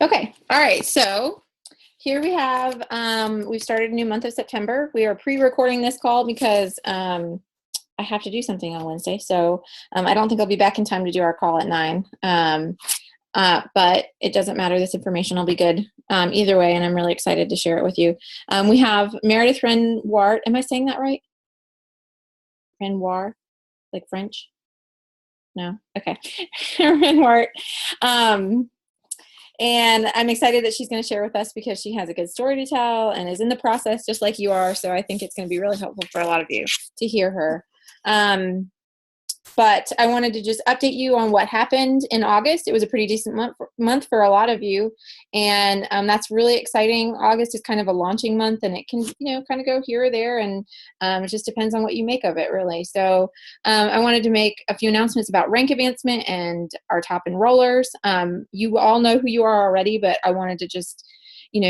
Okay. All right. So here we have, we've started a new month of September. We are pre-recording this call because I have to do something on Wednesday. So I don't think I'll be back in time to do our call at 9. But it doesn't matter. This information will be good either way. And I'm really excited to share it with you. We have Meredith Renuart. Am I saying that right? Renoir, like French? No? Okay. Renuart. And I'm excited that she's going to share with us because she has a good story to tell and is in the process just like you are. So I think it's going to be really helpful for a lot of you to hear her. But I wanted to just update you on what happened in August. It was a pretty decent month for a lot of you. And that's really exciting. August is kind of a launching month, and it can, kind of go here or there. And it just depends on what you make of it, really. So I wanted to make a few announcements about rank advancement and our top enrollers. You all know who you are already, but I wanted to just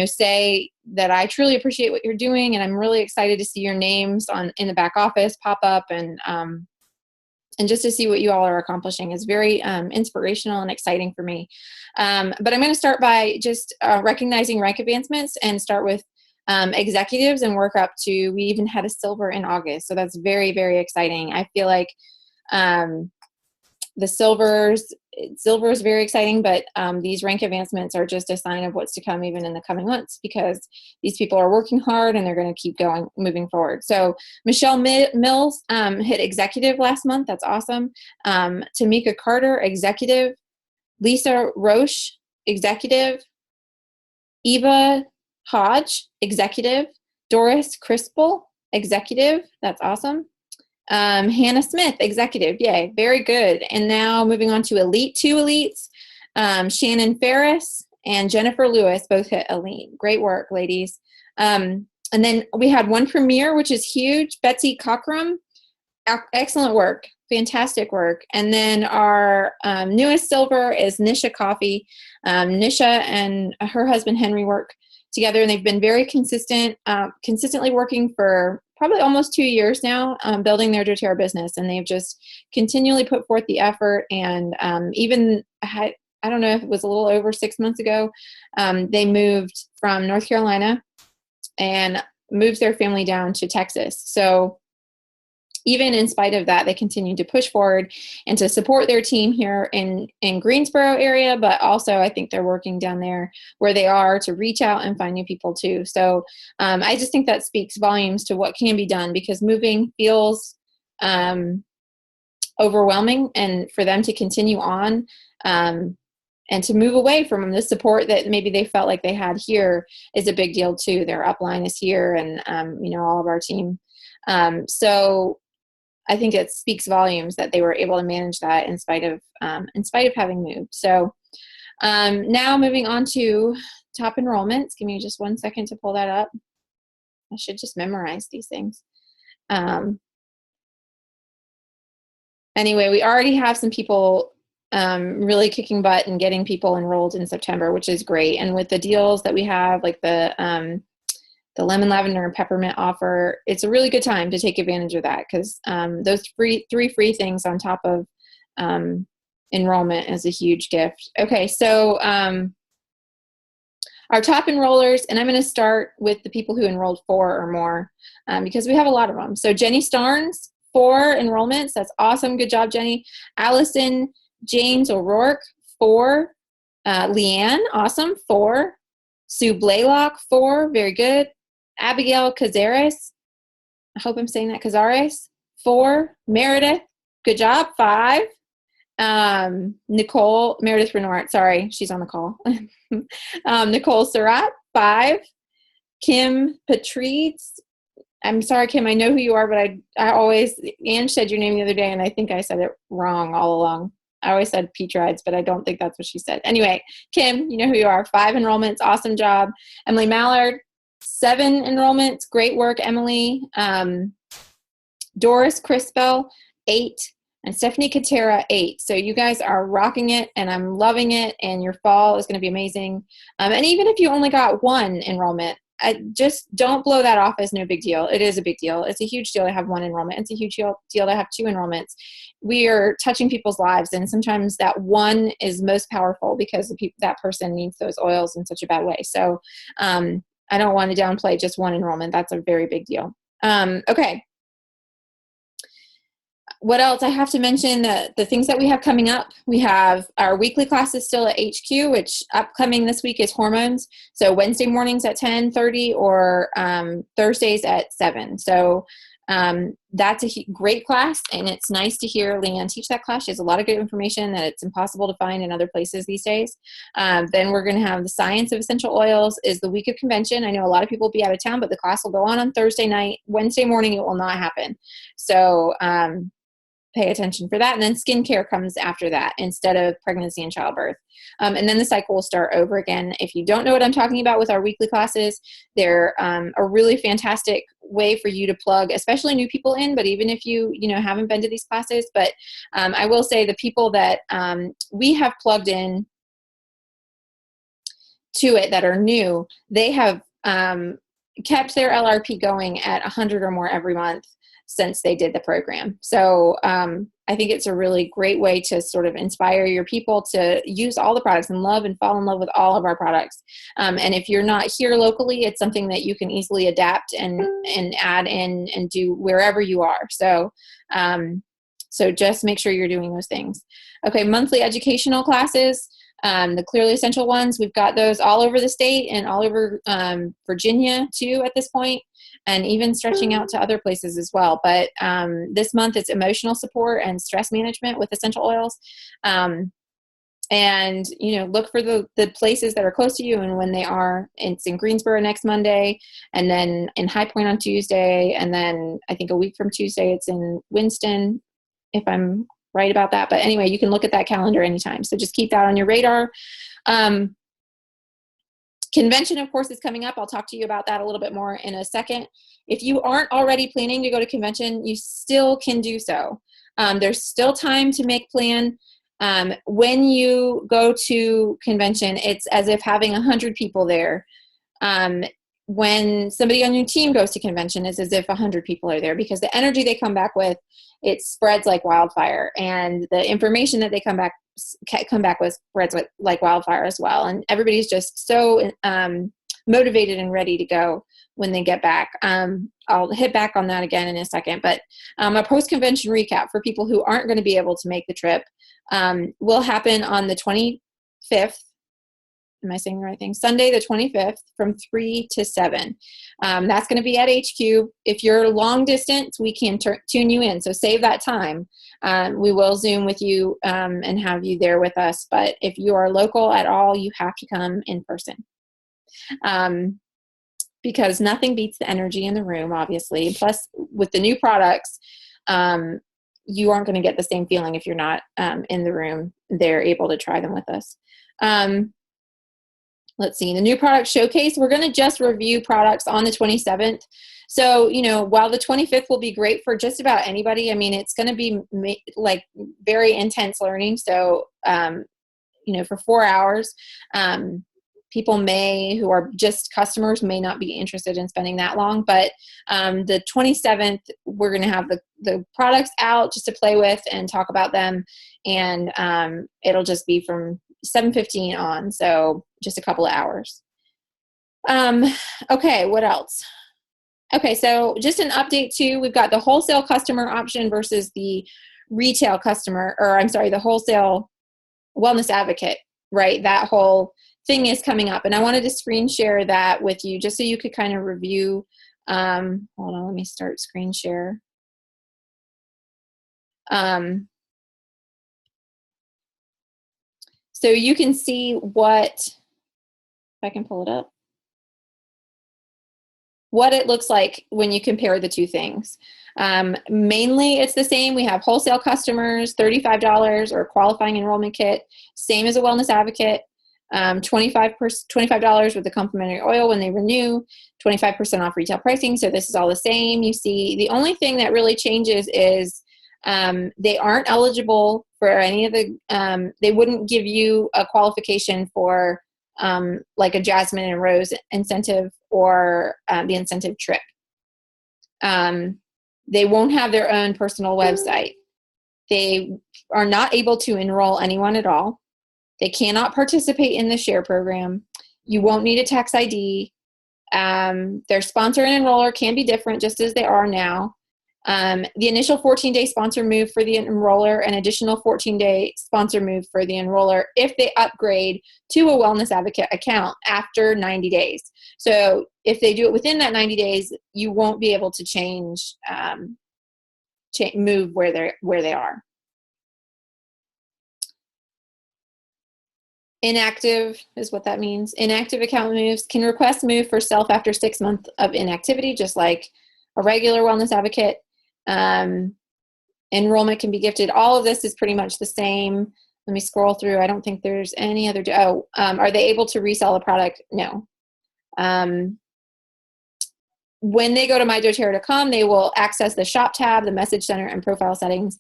say that I truly appreciate what you're doing, and I'm really excited to see your names in the back office pop up, and just to see what you all are accomplishing is very inspirational and exciting for me. But I'm going to start by just recognizing rank advancements and start with executives and work up to, we even had a silver in August. So that's very, very exciting. I feel like the silver is very exciting, but these rank advancements are just a sign of what's to come even in the coming months, because these people are working hard and they're going to keep moving forward. So Michelle Mills hit executive last month. That's awesome. Tamika Carter, executive. Lisa Roche, executive. Eva Hodge, executive. Doris Crispel, executive. That's awesome. Hannah Smith, executive. Yay, very good. And now moving on to two elites. Shannon Ferris and Jennifer Lewis both hit elite. Great work, ladies. And then we had one premier, which is huge. Betsy Cockrum, excellent work. Fantastic work. And then our newest silver is Nisha Coffey. Nisha and her husband Henry work together, and they've been very consistently working for probably almost 2 years now, building their doTERRA business. And they've just continually put forth the effort. And even, I don't know if it was a little over 6 months ago, they moved from North Carolina and moved their family down to Texas. So even in spite of that, they continue to push forward and to support their team here in Greensboro area, but also I think they're working down there where they are to reach out and find new people too. So I just think that speaks volumes to what can be done, because moving feels overwhelming, and for them to continue on and to move away from the support that maybe they felt like they had here is a big deal too. Their upline is here, and all of our team. So I think it speaks volumes that they were able to manage that in spite of having moved. So now moving on to top enrollments. Give me just 1 second to pull that up. I should just memorize these things. Anyway, we already have some people really kicking butt and getting people enrolled in September, which is great. And with the deals that we have, like the lemon, lavender, and peppermint offer, it's a really good time to take advantage of that, because those three free things on top of enrollment is a huge gift. Okay, so our top enrollers, and I'm going to start with the people who enrolled 4 or more, because we have a lot of them. So Jenny Starnes, 4 enrollments. That's awesome. Good job, Jenny. Allison James O'Rourke, 4. Leanne, awesome, 4. Sue Blaylock, 4. Very good. Abigail Cazares, I hope I'm saying that, Cazares, 4. Meredith, good job, 5. Meredith Renuart, sorry, she's on the call. Nicole Surratt, 5. Kim Patrice, I'm sorry, Kim, I know who you are, but I always, Ange said your name the other day, and I think I said it wrong all along. I always said Petrides, but I don't think that's what she said. Anyway, Kim, you know who you are. 5 enrollments, awesome job. Emily Mallard, 7 enrollments, great work, Emily. Doris Crispell, 8. And Stephanie Katera, 8. So you guys are rocking it, and I'm loving it, and your fall is going to be amazing. And even if you only got 1 enrollment, just don't blow that off as no big deal. It is a big deal. It's a huge deal to have 1 enrollment. It's a huge deal to have 2 enrollments. we are touching people's lives, and sometimes that one is most powerful because that person needs those oils in such a bad way. So I don't want to downplay just one enrollment. That's a very big deal. Okay. What else? I have to mention the things that we have coming up. We have our weekly classes still at HQ, which upcoming this week is hormones. So Wednesday mornings at 10:30 or Thursdays at 7. So that's a great class, and it's nice to hear Leanne teach that class. She has a lot of good information that it's impossible to find in other places these days. Then we're going to have the science of essential oils is the week of convention. I know a lot of people will be out of town, but the class will go on Thursday night. Wednesday morning, it will not happen. So pay attention for that. And then skincare comes after that instead of pregnancy and childbirth. And then the cycle will start over again. If you don't know what I'm talking about with our weekly classes, they're a really fantastic way for you to plug, especially new people in, but even if you haven't been to these classes. But I will say the people that we have plugged in to it that are new, they have kept their LRP going at 100 or more every month since they did the program. So I think it's a really great way to sort of inspire your people to use all the products and love and fall in love with all of our products. And if you're not here locally, it's something that you can easily adapt and add in and do wherever you are. So so just make sure you're doing those things. Okay, monthly educational classes. The Clearly Essential ones, we've got those all over the state and all over Virginia too at this point, and even stretching out to other places as well. But this month it's emotional support and stress management with essential oils. And look for the places that are close to you and when they are. It's in Greensboro next Monday, and then in High Point on Tuesday, and then I think a week from Tuesday it's in Winston, if I'm right about that. But anyway, you can look at that calendar anytime. So just keep that on your radar. Convention, of course, is coming up. I'll talk to you about that a little bit more in a second. If you aren't already planning to go to convention, you still can do so. There's still time to make plan. When you go to convention, it's as if having 100 people there. When somebody on your team goes to convention, it's as if 100 people are there, because the energy they come back with, it spreads like wildfire, and the information that they come back with spreads like wildfire as well. And everybody's just so motivated and ready to go when they get back. I'll hit back on that again in a second, but a post-convention recap for people who aren't going to be able to make the trip will happen on the 25th. Am I saying the right thing? Sunday the 25th from 3 to 7. That's going to be at HQ. If you're long distance, we can tune you in. So save that time. We will Zoom with you and have you there with us. But if you are local at all, you have to come in person. Because nothing beats the energy in the room, obviously. Plus, with the new products, you aren't going to get the same feeling if you're not in the room. They're able to try them with us. Let's see, the new product showcase, we're going to just review products on the 27th. So, while the 25th will be great for just about anybody, I mean, it's going to be like very intense learning. So, for 4 hours, people who are just customers may not be interested in spending that long. But the 27th, we're going to have the products out just to play with and talk about them. And it'll just be from 7:15 on, so just a couple of hours. Okay, what else? Okay, so just an update too. We've got the wholesale customer option versus the retail customer, or I'm sorry, the wholesale wellness advocate, right? That whole thing is coming up, and I wanted to screen share that with you just so you could kind of review. Hold on, let me start screen share. So you can see if I can pull it up, what it looks like when you compare the two things. Mainly it's the same. We have wholesale customers, $35 or qualifying enrollment kit, same as a wellness advocate, $25 with the complimentary oil when they renew, 25% off retail pricing. So this is all the same. You see, the only thing that really changes is they aren't eligible for any of the, they wouldn't give you a qualification for like a Jasmine and Rose incentive or the incentive trip. They won't have their own personal website. They are not able to enroll anyone at all. They cannot participate in the share program. You won't need a tax ID. Their sponsor and enroller can be different, just as they are now. The initial 14-day sponsor move for the enroller, an additional 14-day sponsor move for the enroller if they upgrade to a Wellness Advocate account after 90 days. So if they do it within that 90 days, you won't be able to change, move where they are. Inactive is what that means. Inactive account moves can request move for self after 6 months of inactivity, just like a regular Wellness Advocate. Enrollment can be gifted. All of this is pretty much the same. Let me scroll through. I don't think there's any other. Are they able to resell the product? No. When they go to mydoterra.com, they will access the shop tab, the message center, and profile settings.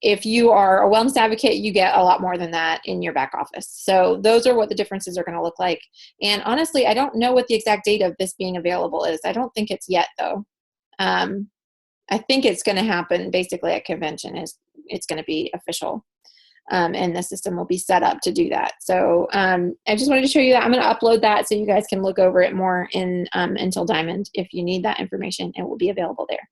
If you are a Wellness Advocate, you get a lot more than that in your back office. So those are what the differences are going to look like. And honestly, I don't know what the exact date of this being available is. I don't think it's yet, though. I think it's going to happen basically at convention. It's going to be official, and the system will be set up to do that. So I just wanted to show you that. I'm going to upload that so you guys can look over it more in Until Diamond. If you need that information, it will be available there.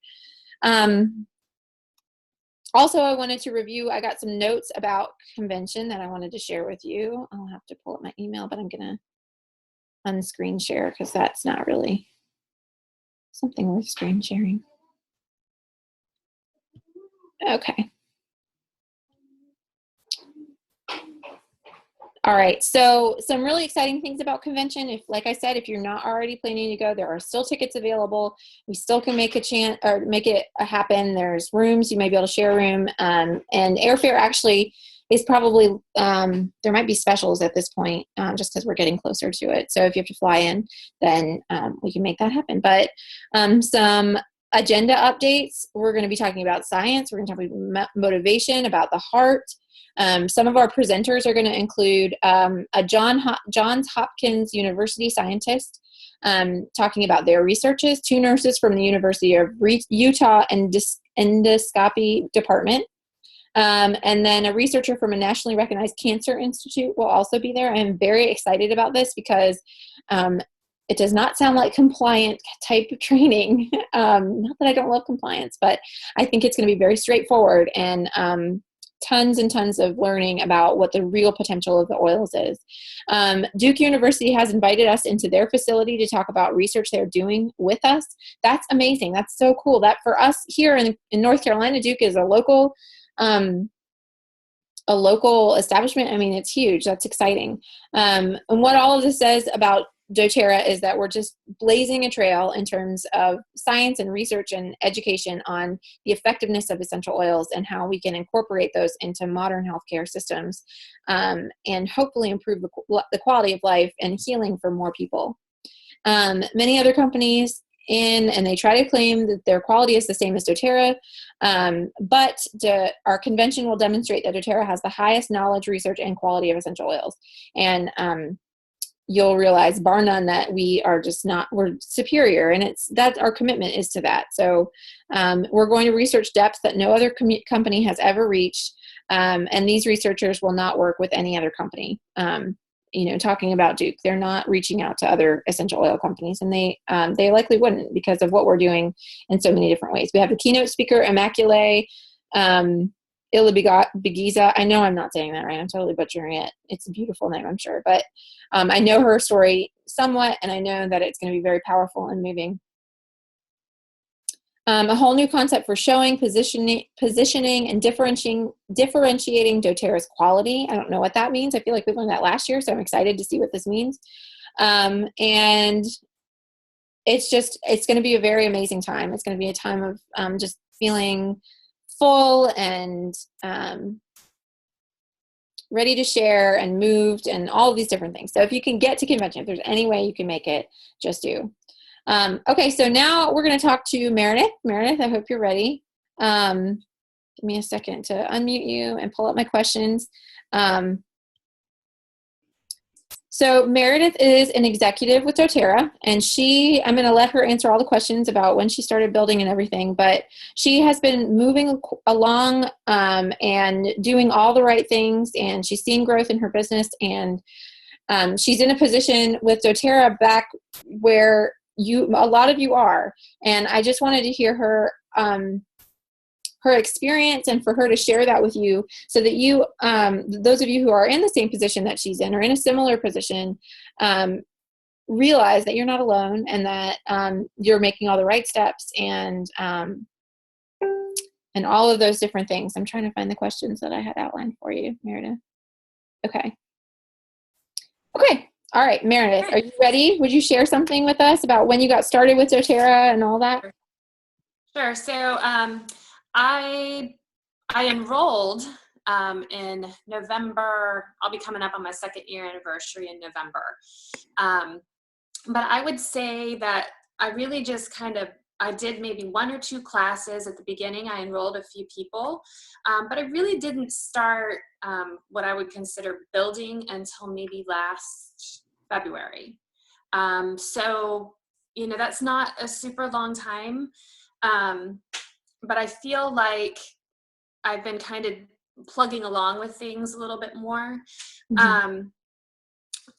Also, I wanted to review, I got some notes about convention that I wanted to share with you. I'll have to pull up my email, but I'm going to unscreen share because that's not really something worth screen sharing. Okay. All right, so some really exciting things about convention. Like I said, if you're not already planning to go, there are still tickets available. We still can make it happen. There's rooms, you may be able to share a room, and airfare actually is probably, there might be specials at this point, just because we're getting closer to it. So if you have to fly in, then we can make that happen. But some agenda updates, we're going to be talking about science. We're going to talk about motivation, about the heart. Some of our presenters are going to include a Johns Hopkins University scientist talking about their researches, 2 nurses from the University of Utah Endoscopy Department, and then a researcher from a nationally recognized cancer institute will also be there. I'm very excited about this because it does not sound like compliant type of training. Not that I don't love compliance, but I think it's going to be very straightforward and tons and tons of learning about what the real potential of the oils is. Duke University has invited us into their facility to talk about research they're doing with us. That's amazing. That's so cool. That for us here in North Carolina, Duke is a local establishment. I mean, it's huge. That's exciting. And what all of this says about doTERRA is that we're just blazing a trail in terms of science and research and education on the effectiveness of essential oils and how we can incorporate those into modern healthcare systems, and hopefully improve the quality of life and healing for more people. Many other companies and they try to claim that their quality is the same as doTERRA, but our convention will demonstrate that doTERRA has the highest knowledge, research, and quality of essential oils. And you'll realize, bar none, that we're superior, and that our commitment is to that. So we're going to research depths that no other company has ever reached, and these researchers will not work with any other company. Talking about Duke, they're not reaching out to other essential oil companies, and they likely wouldn't because of what we're doing in so many different ways. We have the keynote speaker, Immaculée Ilibigiza. I know I'm not saying that right. I'm totally butchering it. It's a beautiful name, I'm sure. But I know her story somewhat, and I know that it's going to be very powerful and moving. A whole new concept for showing, positioning, and differentiating doTERRA's quality. I don't know what that means. I feel like we learned that last year, so I'm excited to see what this means. And it's going to be a very amazing time. It's going to be a time of just feeling full and ready to share and moved and all of these different things. So if you can get to convention, if there's any way you can make it, just do. Okay, so now we're going to talk to Meredith. Meredith, I hope you're ready. Give me a second to unmute you and pull up my questions. So Meredith is an executive with doTERRA, and I'm going to let her answer all the questions about when she started building and everything, but she has been moving along and doing all the right things, and she's seen growth in her business, and she's in a position with doTERRA back where a lot of you are. And I just wanted to hear her experience and for her to share that with you so that you, those of you who are in the same position that she's in or in a similar position, realize that you're not alone and that you're making all the right steps and all of those different things. I'm trying to find the questions that I had outlined for you, Meredith. Okay. All right, Meredith, are you ready? Would you share something with us about when you got started with doTERRA and all that? Sure. So I enrolled in November. I'll be coming up on my 2nd year anniversary in November. But I would say that I really just I did maybe 1 or 2 classes at the beginning. I enrolled a few people, but I really didn't start what I would consider building until maybe last February. So, that's not a super long time. But I feel like I've been kind of plugging along with things a little bit more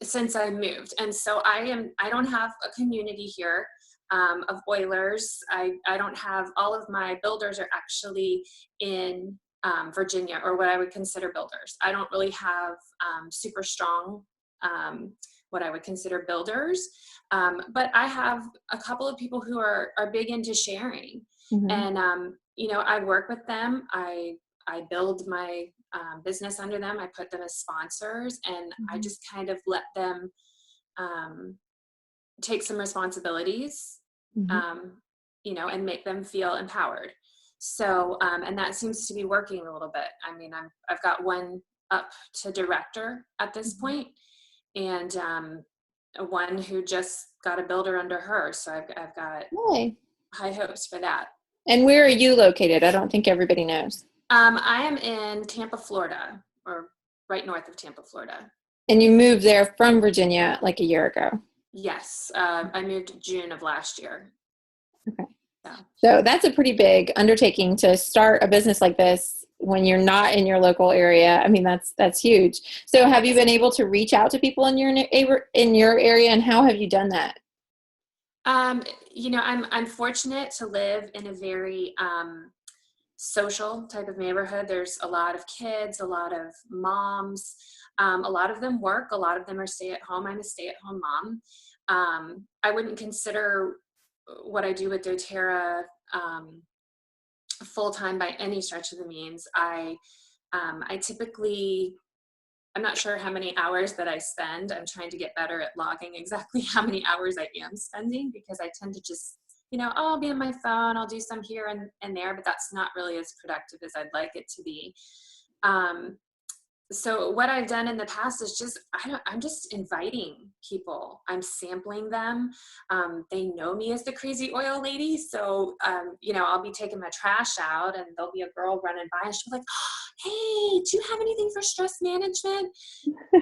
since I moved. And so I don't have a community here of oilers. I don't have, all of my builders are actually in Virginia, or what I would consider builders. I don't really have super strong what I would consider builders. But I have a couple of people who are big into sharing. And, I work with them. I build my business under them. I put them as sponsors, and I just kind of let them take some responsibilities, and make them feel empowered. So, and that seems to be working a little bit. I mean, I've got one up to director at this point, and one who just got a builder under her. So I've got high hopes for that. And where are you located? I don't think everybody knows. I am in Tampa, Florida, or right north of Tampa, Florida. And you moved there from Virginia like a year ago? Yes. I moved June of last year. Okay. So that's a pretty big undertaking to start a business like this when you're not in your local area. I mean, that's huge. So have you been able to reach out to people in your area, and how have you done that? I'm fortunate to live in a very social type of neighborhood. There's a lot of kids, a lot of moms. A lot of them work. A lot of them are stay-at-home. I'm a stay-at-home mom. I wouldn't consider what I do with doTERRA full-time by any stretch of the means. I typically, I'm not sure how many hours that I spend. I'm trying to get better at logging exactly how many hours I am spending, because I tend to just, I'll be on my phone, I'll do some here and there, but that's not really as productive as I'd like it to be. So what I've done in the past is just, I'm just inviting people. I'm sampling them. They know me as the crazy oil lady. So, I'll be taking my trash out, and there'll be a girl running by, and she'll be like, "Hey, do you have anything for stress management?"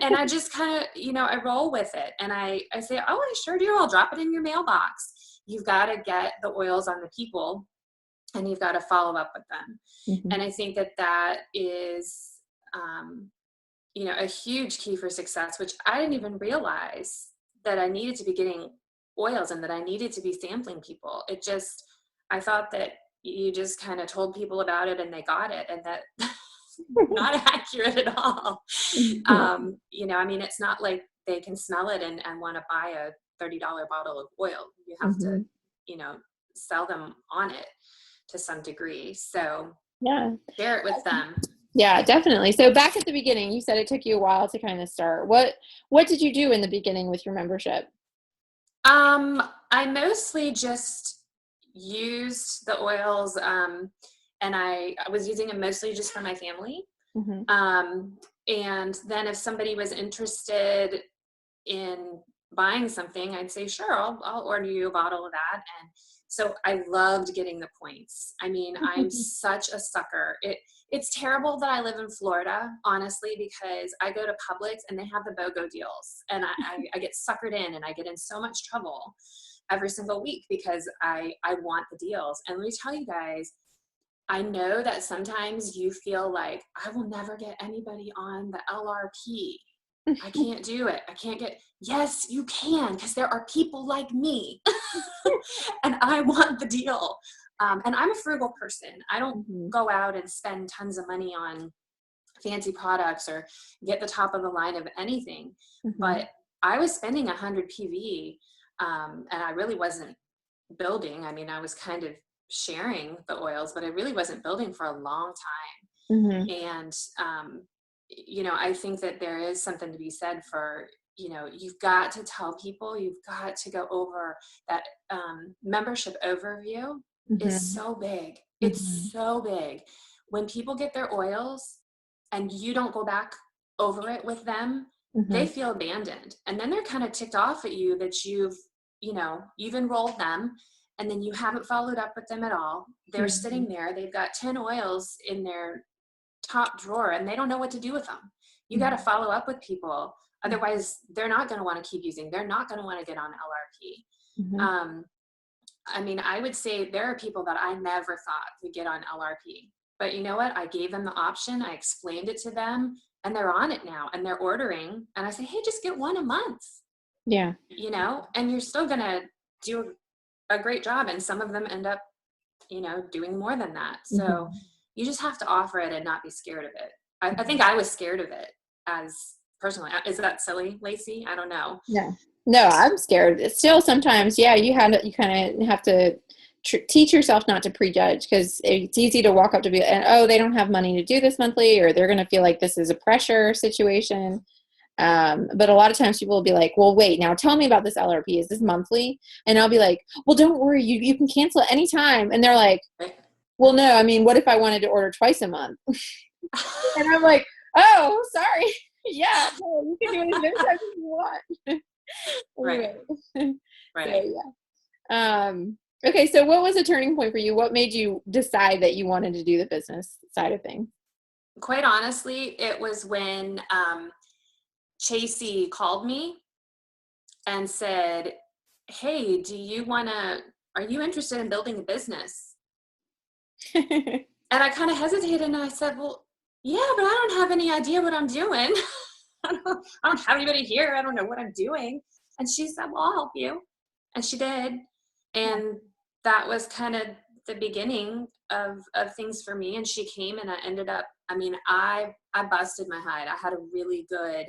And I just kind of, I roll with it. And I say, "Oh, I sure do. I'll drop it in your mailbox." You've got to get the oils on the people, and you've got to follow up with them. And I think that is, a huge key for success, which I didn't even realize that I needed to be getting oils and that I needed to be sampling people. I thought that you just kind of told people about it and they got it, and that not accurate at all. It's not like they can smell it and want to buy a $30 bottle of oil. You have to, sell them on it to some degree. So share it with them. Yeah, definitely. So back at the beginning, you said it took you a while to kind of start. What did you do in the beginning with your membership? I mostly just used the oils, and I was using them mostly just for my family. And then if somebody was interested in buying something, I'd say, sure, I'll order you a bottle of that. And so I loved getting the points. I mean, I'm such a sucker. It's terrible that I live in Florida, honestly, because I go to Publix and they have the BOGO deals, and I get suckered in, and I get in so much trouble every single week because I want the deals. And let me tell you guys, I know that sometimes you feel like I will never get anybody on the LRP. I can't do it. I can't get, yes, you can, because there are people like me and I want the deal. And I'm a frugal person. I don't go out and spend tons of money on fancy products or get the top of the line of anything. But I was spending 100 PV, and I really wasn't building. I mean, I was kind of sharing the oils, but I really wasn't building for a long time. And, you know, I think that there is something to be said for, you know, you've got to tell people, you've got to go over that membership overview is so big. It's so big. When people get their oils and you don't go back over it with them, they feel abandoned. And then they're kind of ticked off at you that you've enrolled them and then you haven't followed up with them at all. They're sitting there, they've got 10 oils in their top drawer and they don't know what to do with them. You got to follow up with people. Otherwise, they're not going to want to keep using. They're not going to want to get on LRP. I mean, I would say there are people that I never thought would get on LRP. But you know what? I gave them the option. I explained it to them and they're on it now and they're ordering. And I say, hey, just get one a month. Yeah. You know, and you're still going to do a great job. And some of them end up, you know, doing more than that. So you just have to offer it and not be scared of it. I think I was scared of it as personally. Is that silly, Lacey? I don't know. No, I'm scared. It's still sometimes, yeah, you kind of have to teach yourself not to prejudge, because it's easy to walk up to people and, oh, they don't have money to do this monthly, or they're going to feel like this is a pressure situation. But a lot of times people will be like, well, wait, now tell me about this LRP. Is this monthly? And I'll be like, well, don't worry. You can cancel at any time. And they're like, well, no, I mean, what if I wanted to order twice a month? And I'm like, oh, sorry. Yeah, well, you can do it as many times as you want. Right. So, yeah. Okay. So what was a turning point for you? What made you decide that you wanted to do the business side of things? Quite honestly, it was when Chasey called me and said, hey, are you interested in building a business? And I kind of hesitated and I said, well, yeah, but I don't have any idea what I'm doing. I don't have anybody here. I don't know what I'm doing. And she said, well, I'll help you. And she did. And that was kind of the beginning of things for me. And she came and I ended up, I mean, I busted my hide. I had a really good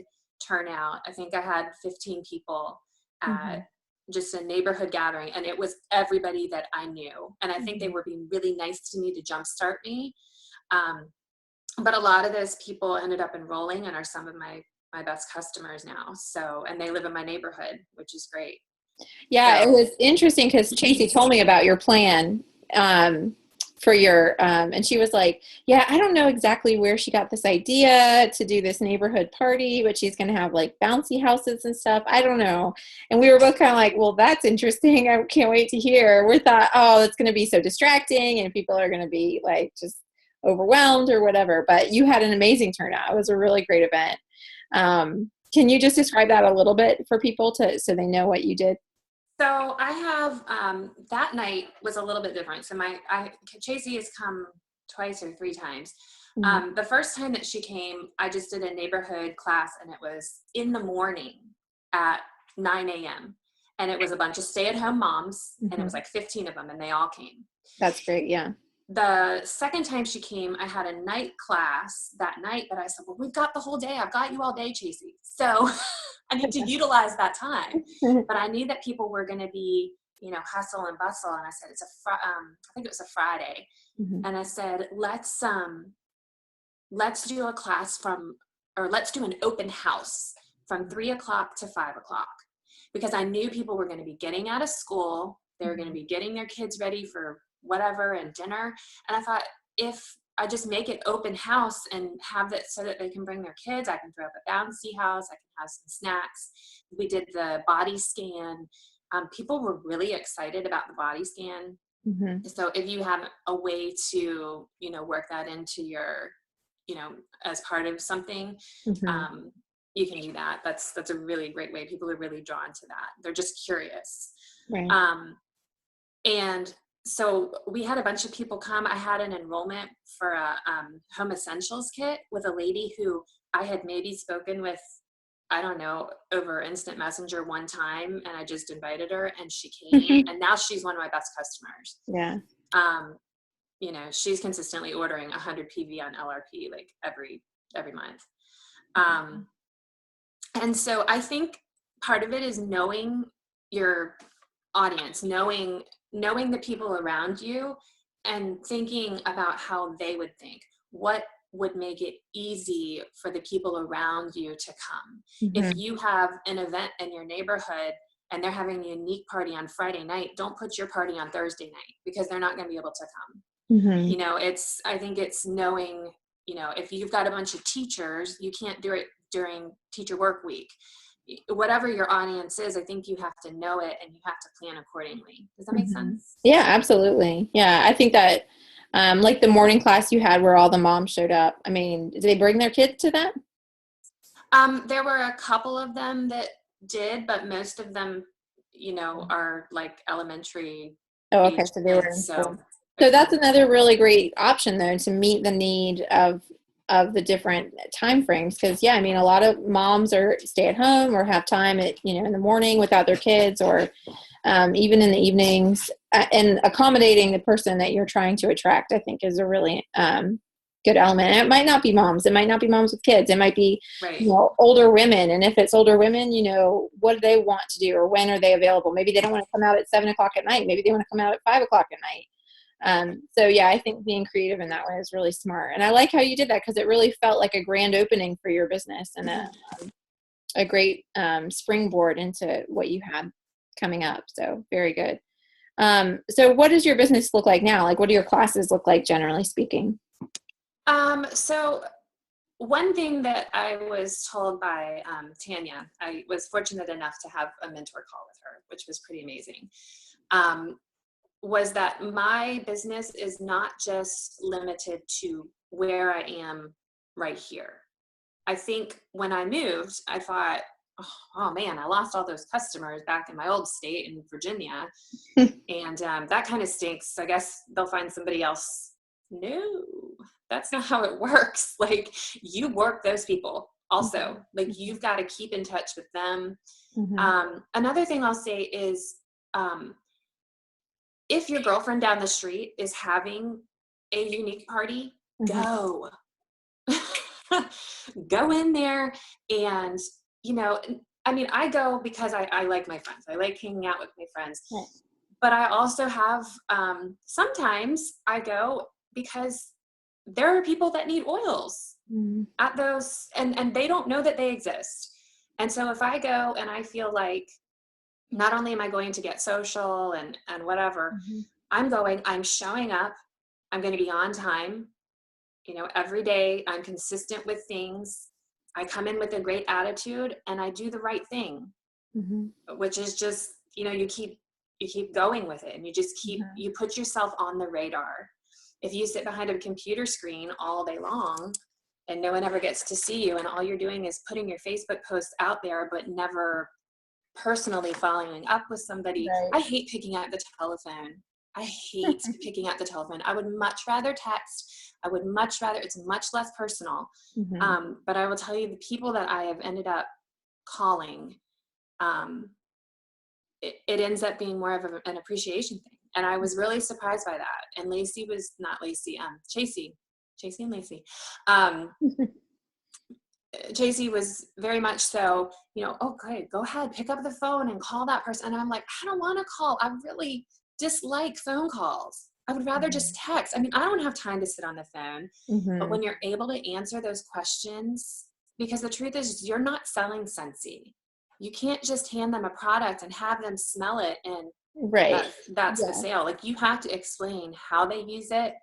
turnout. I think I had 15 people at just a neighborhood gathering, and it was everybody that I knew. And I think they were being really nice to me to jumpstart me. But a lot of those people ended up enrolling and are some of my best customers now. So, and they live in my neighborhood, which is great. Yeah, so. It was interesting because Chasey told me about your plan for your, and she was like, yeah, I don't know exactly where she got this idea to do this neighborhood party, but she's going to have like bouncy houses and stuff. I don't know. And we were both kind of like, well, that's interesting. I can't wait to hear. We thought, oh, it's going to be so distracting and people are going to be like just overwhelmed or whatever. But you had an amazing turnout. It was a really great event. Can you just describe that a little bit for people so they know what you did? So I have, that night was a little bit different. So Chasey has come twice or three times. The first time that she came, I just did a neighborhood class and it was in the morning at 9 a.m. And it was a bunch of stay-at-home moms and it was like 15 of them and they all came. That's great. Yeah. The second time she came, I had a night class that night, but I said, well, we've got the whole day. I've got you all day, Chasey. So I need to utilize that time. But I knew that people were going to be, you know, hustle and bustle. And I said, I think it was a Friday. And I said, let's do a class let's do an open house from 3 o'clock to 5 o'clock. Because I knew people were going to be getting out of school. They were going to be getting their kids ready for whatever and dinner. And I thought, if I just make it open house and have it so that they can bring their kids, I can throw up a bouncy house, I can have some snacks. We did the body scan. People were really excited about the body scan. Mm-hmm. So if you have a way to, work that into your, as part of something, Mm-hmm. you can do that. That's a really great way. People are really drawn to that. They're just curious. Right. And so we had a bunch of people come. I had an enrollment for a home essentials kit with a lady who I had maybe spoken with, I don't know, over instant messenger one time, and I just invited her and she came, and now she's one of my best customers. Yeah. She's consistently ordering 100 PV on LRP like every month. And so I think part of it is knowing your audience, knowing the people around you, and thinking about how they would think. What would make it easy for the people around you to come? Mm-hmm. If you have an event in your neighborhood and they're having a unique party on Friday night, don't put your party on Thursday night, because they're not going to be able to come. Mm-hmm. I think it's knowing, if you've got a bunch of teachers, you can't do it during teacher work week. Whatever your audience is, I think you have to know it and you have to plan accordingly. Does that make sense? Yeah, absolutely. Yeah, I think that like the morning class you had where all the moms showed up, I mean, did they bring their kids to that? There were a couple of them that did, but most of them, are like elementary Oh, okay. age So they were in kids. school. So So that's another really great option though, to meet the need of the different time frames. Because yeah, I mean, a lot of moms are stay at home or have time at, in the morning without their kids, or even in the evenings, and accommodating the person that you're trying to attract, I think, is a really good element. And it might not be moms. It might not be moms with kids. It might be, right. Older women. And if it's older women, what do they want to do, or when are they available? Maybe they don't want to come out at 7:00 at night. Maybe they want to come out at 5:00 at night. So yeah, I think being creative in that way is really smart. And I like how you did that, because it really felt like a grand opening for your business, and a great springboard into what you had coming up. So very good. So what does your business look like now? Like, what do your classes look like, generally speaking? So one thing that I was told by Tanya, I was fortunate enough to have a mentor call with her, which was pretty amazing, was that my business is not just limited to where I am right here. I think when I moved, I thought, oh man, I lost all those customers back in my old state in Virginia. And that kind of stinks. I guess they'll find somebody else. No, that's not how it works. Like, you work those people also. Like, you've got to keep in touch with them. Mm-hmm. Another thing I'll say is, if your girlfriend down the street is having a unique party, go. Go in there. And, I go because I like my friends. I like hanging out with my friends. Right. But I also have, sometimes I go because there are people that need oils at those, and they don't know that they exist. And so if I go and I feel like not only am I going to get social and whatever, I'm showing up, I'm going to be on time, every day. I'm consistent with things. I come in with a great attitude and I do the right thing, which is just, you keep going with it, and you just you put yourself on the radar. If you sit behind a computer screen all day long and no one ever gets to see you, and all you're doing is putting your Facebook posts out there, but never personally following up with somebody. Right. I hate picking up the telephone. I hate picking up the telephone. I would much rather text. It's much less personal. But I will tell you, the people that I have ended up calling, it ends up being more of an appreciation thing. And I was really surprised by that. And Chasey and Lacey. Chasey was very much so, okay, go ahead, pick up the phone and call that person. And I'm like, I don't want to call. I really dislike phone calls. I would rather just text. I mean, I don't have time to sit on the phone. But when you're able to answer those questions, because the truth is, you're not selling Scentsy. You can't just hand them a product and have them smell it and that's the sale. Like, you have to explain how they use it,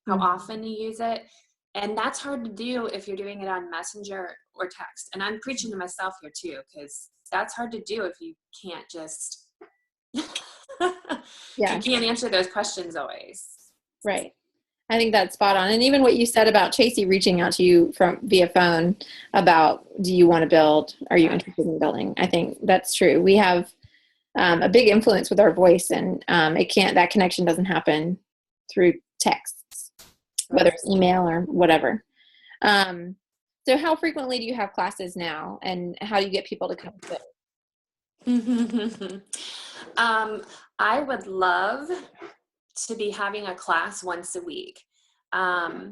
how often you use it. And that's hard to do if you're doing it on Messenger or text. And I'm preaching to myself here too, because that's hard to do if you can't just Yeah. You can't answer those questions always. Right. I think that's spot on. And even what you said about Chasey reaching out to you from via phone about, do you want to build? Are you interested in building? I think that's true. We have a big influence with our voice, and that connection doesn't happen through texts, whether it's email or whatever. So how frequently do you have classes now, and how do you get people to come to it? I would love to be having a class once a week. I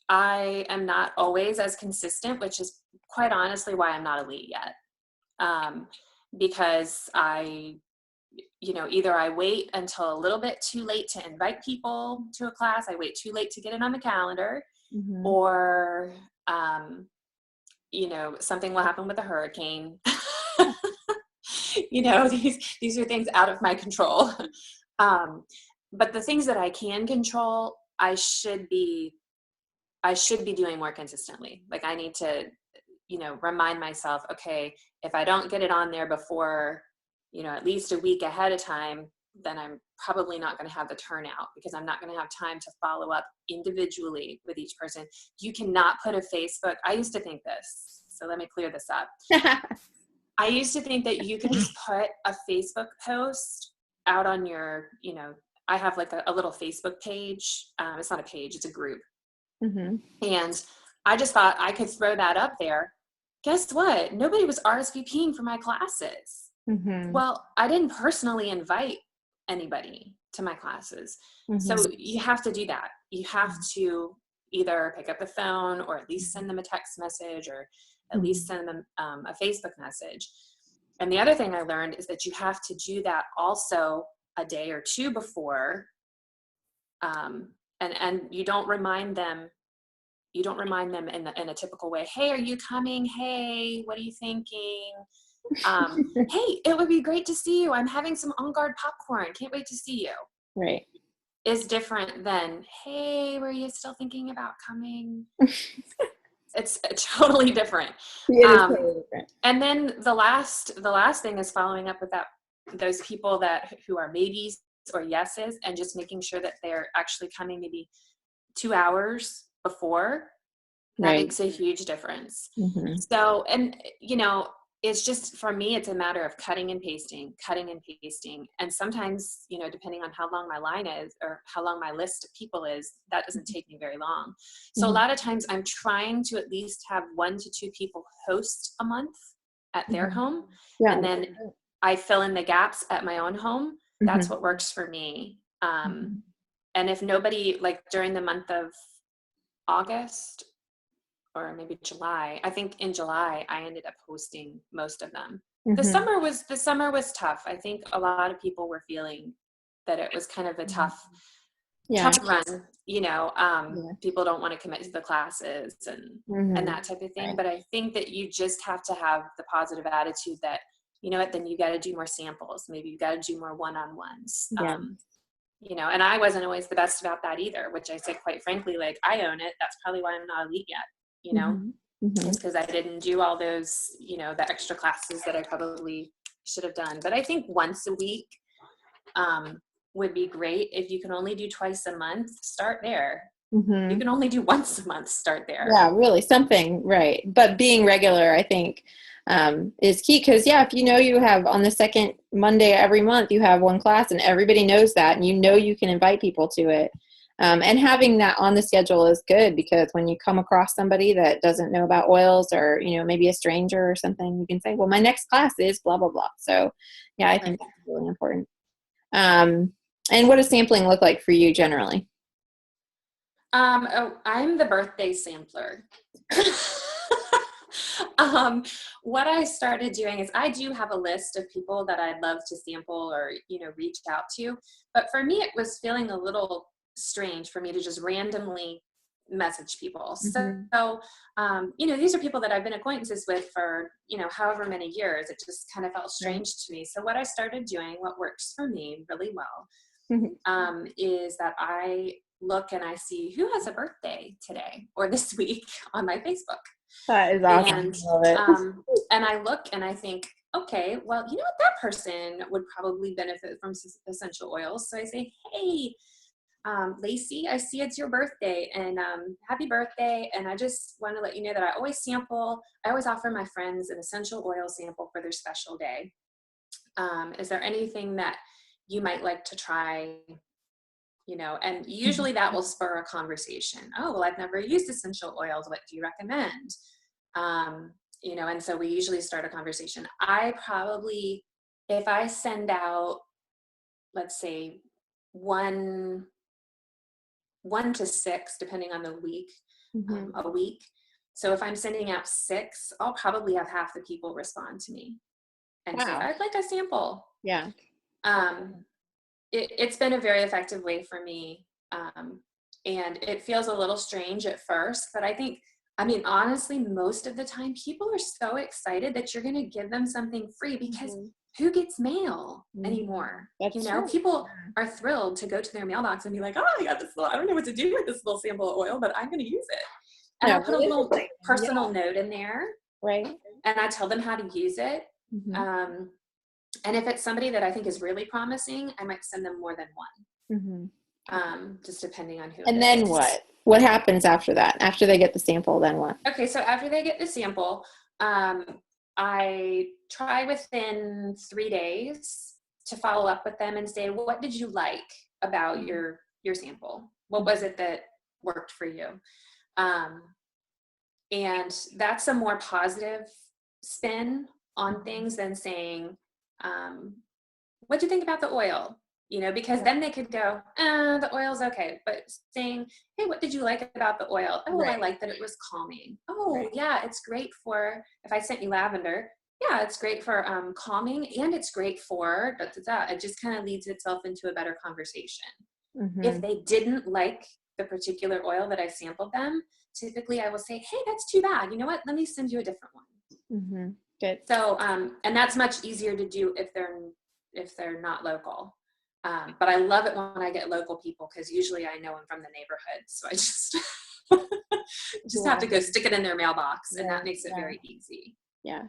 am not always as consistent, which is quite honestly why I'm not elite yet. Because either I wait until a little bit too late to invite people to a class, I wait too late to get it on the calendar, or, something will happen with a hurricane. These are things out of my control. But the things that I can control, I should be doing more consistently. Like I need to, remind myself, okay, if I don't get it on there before, at least a week ahead of time, then I'm probably not going to have the turnout, because I'm not going to have time to follow up individually with each person. You cannot put a Facebook. I used to think this, so let me clear this up. I used to think that you could just put a Facebook post out on your, I have like a little Facebook page. It's not a page, it's a group. And I just thought I could throw that up there. Guess what? Nobody was RSVPing for my classes. Well, I didn't personally invite anybody to my classes. So you have to do that. You have to either pick up the phone, or at least send them a text message, or at least send them a Facebook message. And the other thing I learned is that you have to do that also a day or two before. And you don't remind them in a typical way. Hey, are you coming? Hey, what are you thinking? Hey, it would be great to see you. I'm having some On Guard popcorn. Can't wait to see you. Right. Is different than, hey, were you still thinking about coming? It's totally different. It is totally different. And then the last thing is following up with those people who are maybes or yeses, and just making sure that they're actually coming maybe 2 hours before. That makes a huge difference. So, and it's just, for me, it's a matter of cutting and pasting. And sometimes, depending on how long my line is, or how long my list of people is, that doesn't take me very long. So a lot of times I'm trying to at least have 1 to 2 people host a month at their home. And then I fill in the gaps at my own home. That's what works for me. And if nobody, like during the month of August, or maybe July, I think in July I ended up hosting most of them. The summer was tough. I think a lot of people were feeling that it was kind of a tough run. People don't want to commit to the classes and that type of thing. But I think that you just have to have the positive attitude that, then you got to do more samples. Maybe you got to do more one-on-ones. And I wasn't always the best about that either, which I said, quite frankly, like, I own it. That's probably why I'm not elite yet. It's because I didn't do all those, the extra classes that I probably should have done. But I think once a week would be great. If you can only do twice a month, start there. You can only do once a month, start there. Yeah, really, something, right. But being regular, I think, is key. Because, if you have on the second Monday every month, you have one class, and everybody knows that, and you can invite people to it. And having that on the schedule is good, because when you come across somebody that doesn't know about oils, or, maybe a stranger or something, you can say, well, my next class is blah, blah, blah. So I think that's really important. And what does sampling look like for you generally? I'm the birthday sampler. What I started doing is, I do have a list of people that I'd love to sample or, reach out to. But for me, it was feeling a little strange for me to just randomly message people. So, these are people that I've been acquaintances with for, however many years. It just kind of felt strange to me. So what I started doing, what works for me really well, is that I look and I see who has a birthday today or this week on my Facebook. That is awesome. And I love it. And I look and I think, okay, well, you know what, that person would probably benefit from essential oils. So I say, hey, Lacey, I see it's your birthday, and happy birthday. And I just want to let you know that I always offer my friends an essential oil sample for their special day. Is there anything that you might like to try? And usually that will spur a conversation. Oh, well, I've never used essential oils. What do you recommend? And so we usually start a conversation. I probably, if I send out, let's say, one to six, depending on the week, a week. So if I'm sending out 6, I'll probably have half the people respond to me and say, I'd like a sample. Yeah. It's been a very effective way for me. And it feels a little strange at first, but honestly, most of the time people are so excited that you're going to give them something free, because who gets mail anymore? That's true. People are thrilled to go to their mailbox and be like, oh, I got this I don't know what to do with this little sample of oil, but I'm going to use it. And I'll put a little personal note in there. Right. And I tell them how to use it. And if it's somebody that I think is really promising, I might send them more than one, just depending on who. And then what? What happens after that? After they get the sample, then what? Okay, so after they get the sample, I try within 3 days to follow up with them and say, what did you like about your sample? What was it that worked for you? And that's a more positive spin on things than saying, what'd you think about the oil? Because then they could go, the oil's okay. But saying, hey, what did you like about the oil? Oh, I like that it was calming. Oh, yeah, it's great for, if I sent you lavender, yeah, it's great for calming, and it's great for da, da, da. It just kind of leads itself into a better conversation. If they didn't like the particular oil that I sampled them, typically I will say, hey, that's too bad. You know what? Let me send you a different one. Good. So, and that's much easier to do if they're not local. But I love it when I get local people, because usually I know them from the neighborhood. So I just have to go stick it in their mailbox, and that makes it very easy. Yeah.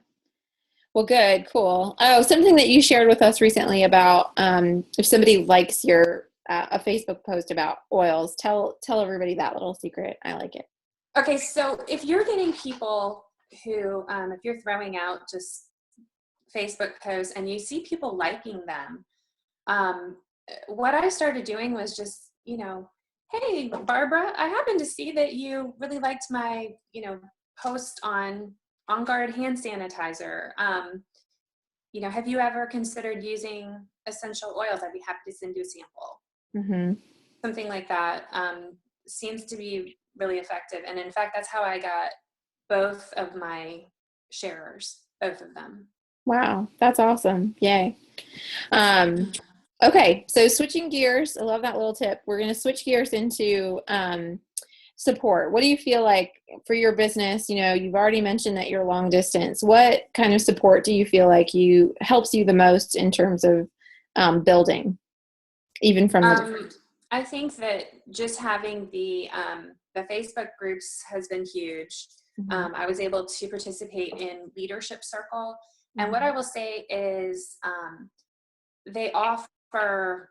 Well, good. Cool. Oh, something that you shared with us recently about, if somebody likes your, a Facebook post about oils, tell everybody that little secret. I like it. Okay. So if you're getting people who, if you're throwing out just Facebook posts and you see people liking them, what I started doing was just, hey, Barbara, I happened to see that you really liked my, post on On Guard hand sanitizer. Have you ever considered using essential oils? I'd be happy to send you a sample. Something like that seems to be really effective. And in fact, that's how I got both of my sharers, both of them. Wow. That's awesome. Yay. Okay. So switching gears, I love that little tip. We're going to switch gears into, support. What do you feel like for your business? You've already mentioned that you're long distance. What kind of support do you feel like helps you the most in terms of, building, even from the I think that just having the Facebook groups has been huge. I was able to participate in Leadership Circle. And what I will say is they offer,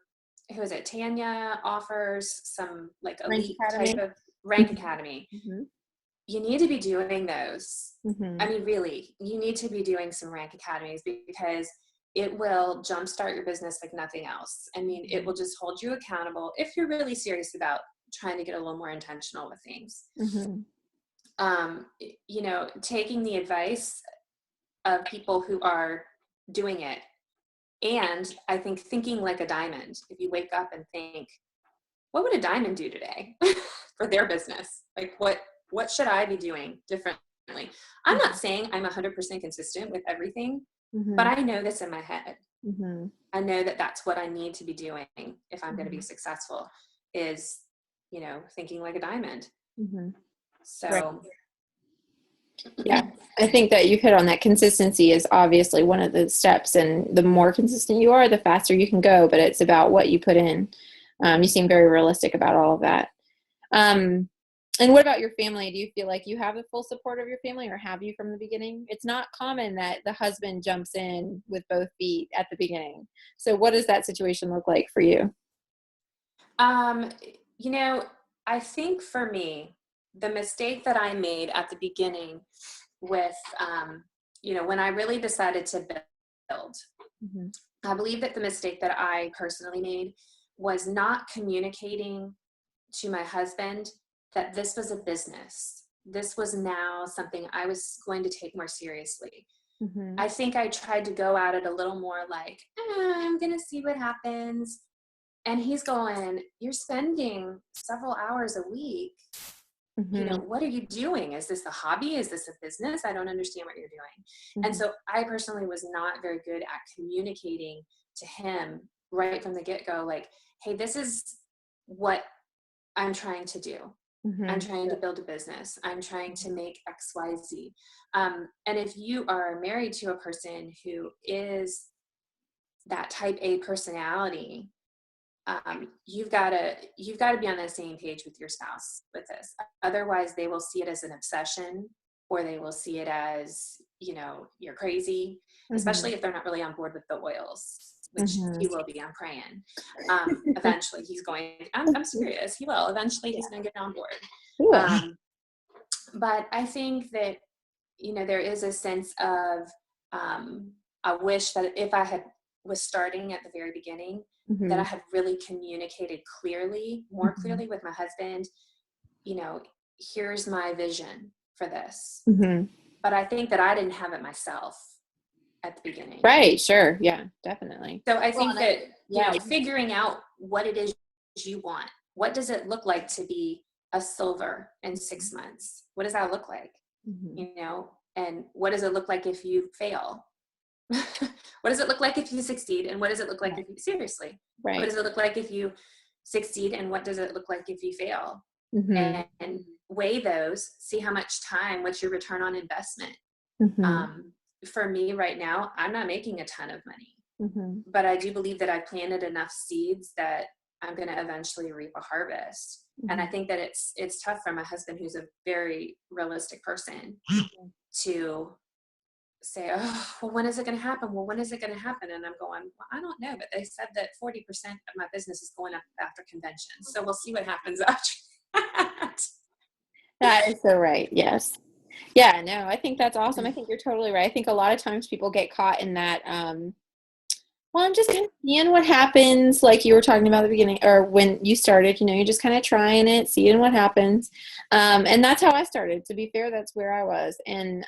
who is it? Tanya offers some like elite type of Rank Academy. You need to be doing those. Really, you need to be doing some Rank Academies, because it will jumpstart your business like nothing else. It will just hold you accountable if you're really serious about trying to get a little more intentional with things. Taking the advice of people who are doing it. And I think thinking like a diamond. If you wake up and think, what would a diamond do today for their business? Like what should I be doing differently? I'm not saying I'm 100% consistent with everything, but I know this in my head. I know that that's what I need to be doing if I'm going to be successful, is, thinking like a diamond. So yeah, I think that you've hit on that. Consistency is obviously one of the steps, and the more consistent you are, the faster you can go, but it's about what you put in. You seem very realistic about all of that. And what about your family? Do you feel like you have the full support of your family, or have you from the beginning? It's not common that the husband jumps in with both feet at the beginning. So what does that situation look like for you? Um, you know, I think for me, the mistake that I made at the beginning with, when I really decided to build, Mm-hmm. I believe that the mistake that I personally made was not communicating to my husband that this was a business. This was now something I was going to take more seriously. Mm-hmm. I think I tried to go at it a little more like, I'm going to see what happens. And he's going, you're spending several hours a week. Mm-hmm. What are you doing? Is this a hobby? Is this a business? I don't understand what you're doing. And Mm-hmm. so I personally was not very good at communicating to him right from the get-go, like, hey, this is what I'm trying to do. I'm Mm-hmm. trying to build a business. I'm trying to make X, Y, Z. And if you are married to a person who is that type A personality, you've got to be on the same page with your spouse with this. Otherwise, they will see it as an obsession, or they will see it as, you're crazy, Mm-hmm. especially if they're not really on board with the oils, which Mm-hmm. he will be. I'm praying. Eventually, he's going. I'm serious. He will. Eventually, he's going to get on board. Cool. But I think that there is a sense of I wish that if I was starting at the very beginning, that Mm-hmm. I had really communicated more Mm-hmm. clearly with my husband, here's my vision for this. Mm-hmm. But I think that I didn't have it myself at the beginning. Right. Sure. Yeah, definitely. So I Well, think and that, yeah. figuring out what it is you want. What does it look like to be a silver in 6 months? What does that look like? Mm-hmm. And what does it look like if you fail? What does it look like if you succeed? And what does it look like Right. if you, seriously, what Right. does it look like if you succeed? And what does it look like if you fail? Mm-hmm. And weigh those, see how much time, what's your return on investment? Mm-hmm. For me right now, I'm not making a ton of money, Mm-hmm. but I do believe that I planted enough seeds that I'm going to eventually reap a harvest. And I Mm-hmm. think that it's tough for my husband, who's a very realistic person, to say, oh, well, when is it going to happen? Well, when is it going to happen? And I'm going, well, I don't know, but they said that 40% of my business is going up after convention. So we'll see what happens after that. That is so right. Yes. Yeah, no, I think that's awesome. I think you're totally right. I think a lot of times people get caught in that, well, I'm just kind of seeing what happens, like you were talking about at the beginning, or when you started, you're just kind of trying it, seeing what happens. And that's how I started. To be fair, that's where I was. And,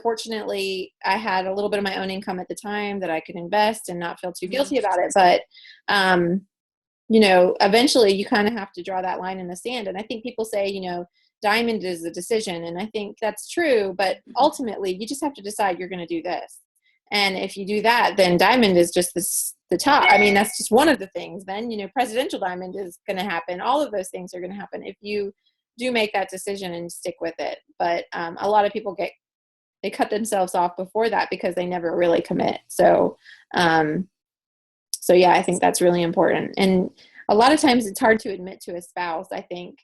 fortunately, I had a little bit of my own income at the time that I could invest and not feel too guilty about it. But, eventually you kind of have to draw that line in the sand. And I think people say, diamond is a decision. And I think that's true. But ultimately, you just have to decide you're going to do this. And if you do that, then diamond is just the top. I mean, that's just one of the things. Then, presidential diamond is going to happen. All of those things are going to happen if you do make that decision and stick with it. But a lot of people they cut themselves off before that because they never really commit. So yeah, I think that's really important. And a lot of times it's hard to admit to a spouse, I think,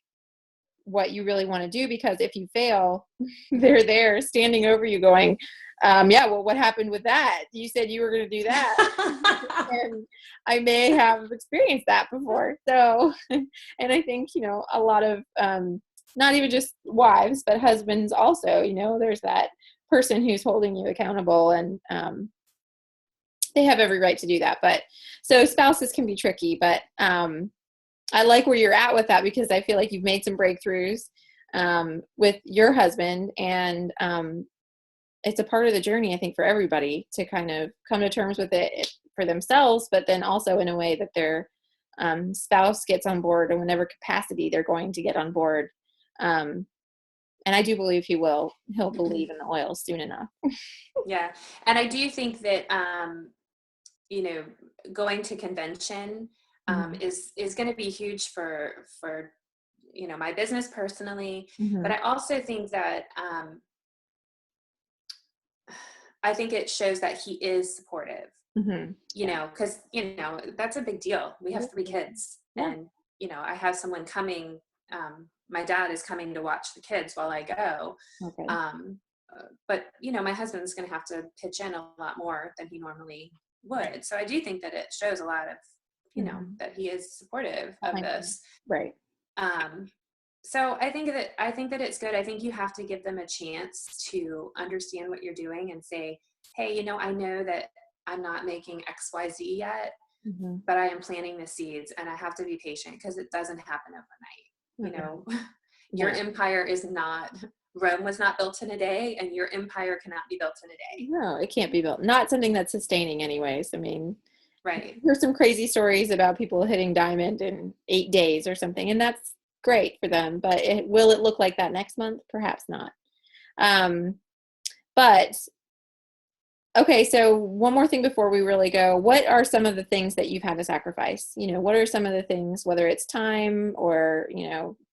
what you really want to do, because if you fail, they're there standing over you going, yeah, well, what happened with that? You said you were going to do that. And I may have experienced that before. So, and I think, a lot of, not even just wives, but husbands also, there's that person who's holding you accountable, and they have every right to do that. But so spouses can be tricky, but I like where you're at with that, because I feel like you've made some breakthroughs with your husband, and it's a part of the journey, I think, for everybody to kind of come to terms with it for themselves, but then also in a way that their spouse gets on board, and whenever capacity they're going to get on board. And I do believe he'll believe in the oil soon enough. Yeah. And I do think that, going to convention is going to be huge for my business personally. Mm-hmm. But I also think that I think it shows that he is supportive, Mm-hmm. because, that's a big deal. We have 3 kids, Yeah. and, I have someone coming my dad is coming to watch the kids while I go. Okay. But my husband's going to have to pitch in a lot more than he normally would. So I do think that it shows a lot of, that he is supportive of this. Right. So I think that it's good. I think you have to give them a chance to understand what you're doing and say, hey, I know that I'm not making XYZ yet, but I am planting the seeds, and I have to be patient because it doesn't happen overnight. Your empire is not, Rome was not built in a day, and your empire cannot be built in a day. No, it can't be built. Not something that's sustaining anyways. I mean, right. There's some crazy stories about people hitting diamond in 8 days or something, and that's great for them, but will it look like that next month? Perhaps not. But okay, so one more thing before we really go. What are some of the things that you've had to sacrifice? What are some of the things, whether it's time or,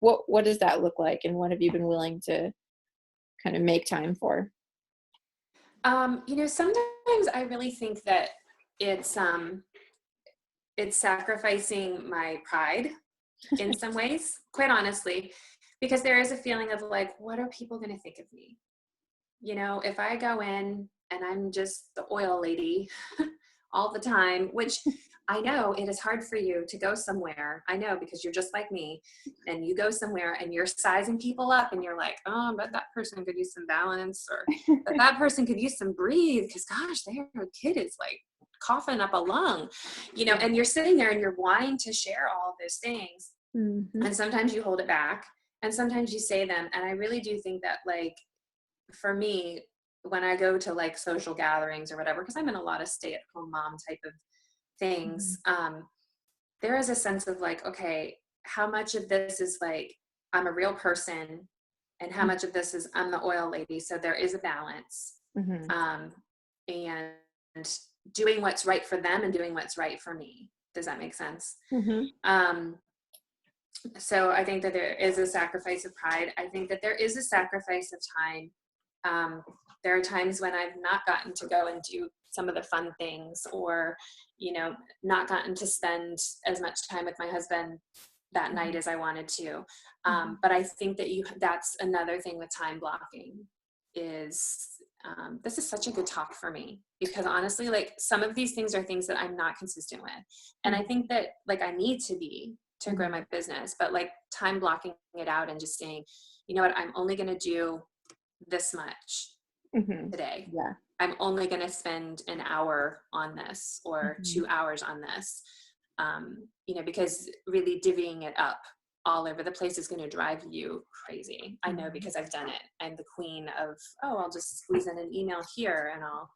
what does that look like, and what have you been willing to kind of make time for? Sometimes I really think that it's sacrificing my pride in some ways, quite honestly, because there is a feeling of like, what are people going to think of me? If I go in and I'm just the oil lady all the time, which I know it is hard for you to go somewhere. I know, because you're just like me, and you go somewhere and you're sizing people up and you're like, oh, but that person could use some balance, or but that person could use some breathe, because gosh, their kid is like coughing up a lung, and you're sitting there and you're wanting to share all of those things. And sometimes you hold it back, and sometimes you say them. And I really do think that, like, for me, when I go to like social gatherings or whatever, because I'm in a lot of stay-at-home mom type of things, there is a sense of like, okay, how much of this is like I'm a real person, and how much of this is I'm the oil lady? So there is a balance, and doing what's right for them and doing what's right for me. Does that make sense? So I think that there is a sacrifice of pride. I think that there is a sacrifice of time. There are times when I've not gotten to go and do some of the fun things, or, not gotten to spend as much time with my husband that night as I wanted to. But I think that that's another thing with time blocking is, this is such a good talk for me, because honestly, like, some of these things are things that I'm not consistent with. And I think that, like, I need to be to grow my business, but like time blocking it out and just saying, you know what, I'm only going to do this much today. Yeah. I'm only going to spend an hour on this, or 2 hours on this. Because really divvying it up all over the place is going to drive you crazy. I know, because I've done it. I'm the queen of, I'll just squeeze in an email here, and I'll,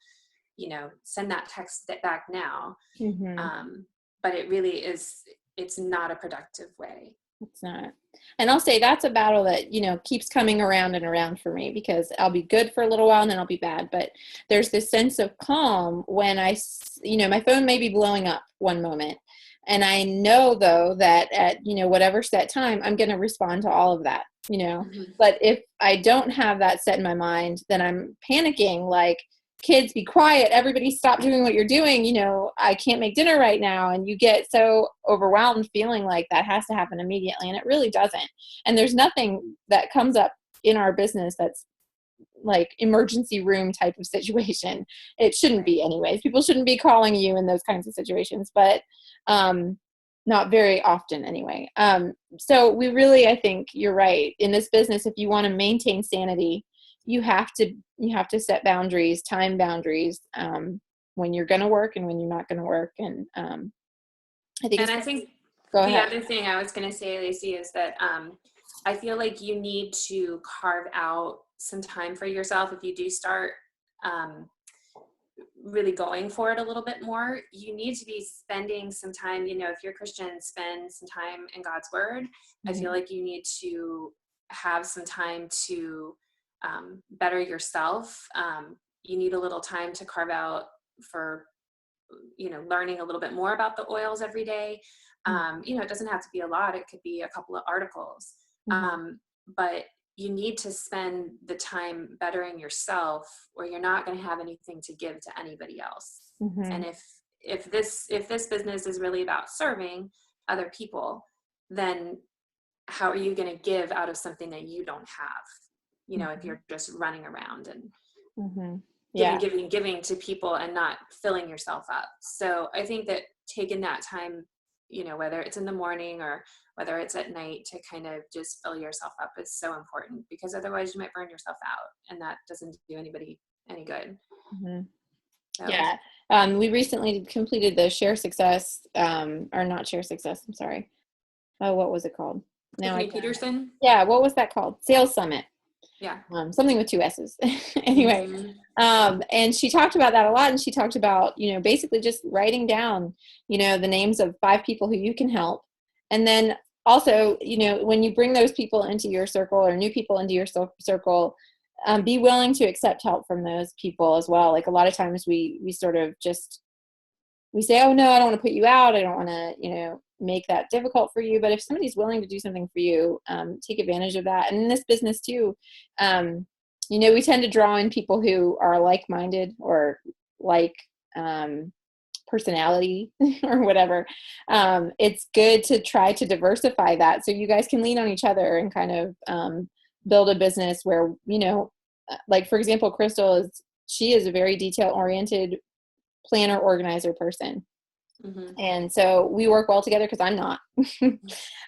send that text back now. But it really is, it's not a productive way. It's not. And I'll say that's a battle that, keeps coming around and around for me, because I'll be good for a little while and then I'll be bad. But there's this sense of calm when my phone may be blowing up one moment. And I know, though, that at, whatever set time, I'm going to respond to all of that, But if I don't have that set in my mind, then I'm panicking, like, kids, be quiet, everybody stop doing what you're doing, I can't make dinner right now. And you get so overwhelmed feeling like that has to happen immediately, and it really doesn't. And there's nothing that comes up in our business that's like emergency room type of situation. It shouldn't be anyways. People shouldn't be calling you in those kinds of situations, but not very often anyway. So we really, I think you're right. In this business, if you want to maintain sanity, you have to set boundaries, time boundaries, when you're going to work and when you're not going to work. And I think the other thing I was going to say, Lacey, is that I feel like you need to carve out some time for yourself. If you do start really going for it a little bit more, you need to be spending some time, if you're Christian, spend some time in God's word. I feel like you need to have some time to better yourself. You need a little time to carve out for, learning a little bit more about the oils every day. It doesn't have to be a lot. It could be a couple of articles. But you need to spend the time bettering yourself, or you're not going to have anything to give to anybody else. And if this business is really about serving other people, then how are you going to give out of something that you don't have? You know, if Mhm. you're just running around and Mhm. giving, Yeah. giving to people and not filling yourself up. So I think that taking that time, you know, whether it's in the morning or whether it's at night, to kind of just fill yourself up is so important, because otherwise you might burn yourself out, and that doesn't do anybody any good. Mhm. So Yeah. We recently completed the Share Success, or not Share Success, I'm sorry. Oh, what was it called? Now I Tiffany can't. Peterson. Yeah, what was that called? Sales Summit. Yeah. Something with two S's. Anyway, Mm-hmm. and she talked about that a lot. And she talked about, basically just writing down, the names of 5 people who you can help. And then also, when you bring those people into your circle, or new people into your circle, be willing to accept help from those people as well. Like, a lot of times we sort of just, we say, oh no, I don't want to put you out. I don't want to, make that difficult for you. But if somebody's willing to do something for you, take advantage of that. And in this business too, we tend to draw in people who are like-minded, or like, personality or whatever. It's good to try to diversify that, so you guys can lean on each other and kind of, build a business where, like, for example, she is a very detail oriented planner, organizer person. Mm-hmm. And so we work well together because I'm not.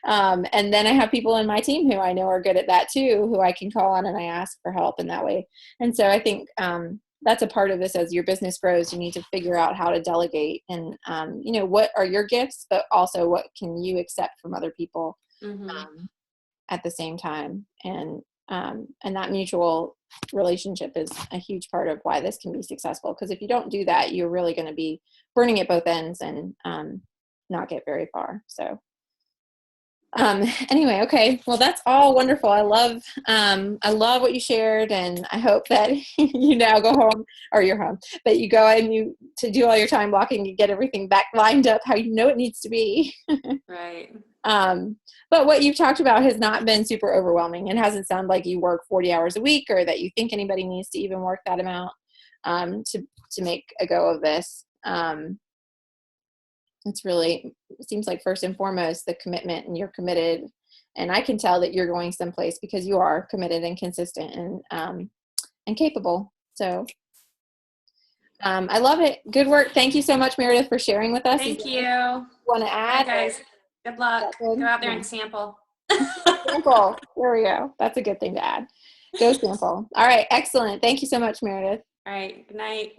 And then I have people in my team who I know are good at that too, who I can call on and I ask for help in that way. And so I think, that's a part of this. As your business grows, you need to figure out how to delegate, and, what are your gifts, but also what can you accept from other people, Mm-hmm. at the same time. And that mutual relationship is a huge part of why this can be successful. Because if you don't do that, you're really going to be burning at both ends, and, not get very far. So, anyway, okay. Well, that's all wonderful. I love what you shared, and I hope that you now go home, or you're home, but you go and you to do all your time blocking, you get everything back lined up how you know it needs to be. Right. But what you've talked about has not been super overwhelming. It hasn't sounded like you work 40 hours a week, or that you think anybody needs to even work that amount, to make a go of this. It seems like, first and foremost, the commitment, and you're committed. And I can tell that you're going someplace because you are committed and consistent, and capable. So, I love it. Good work. Thank you so much, Meredith, for sharing with us. Thank you. Want to Bye, add? guys. Good luck. Go Good? out there Yeah. and sample. Sample. There we go. That's a good thing to add. Go sample. All right. Excellent. Thank you so much, Meredith. All right. Good night.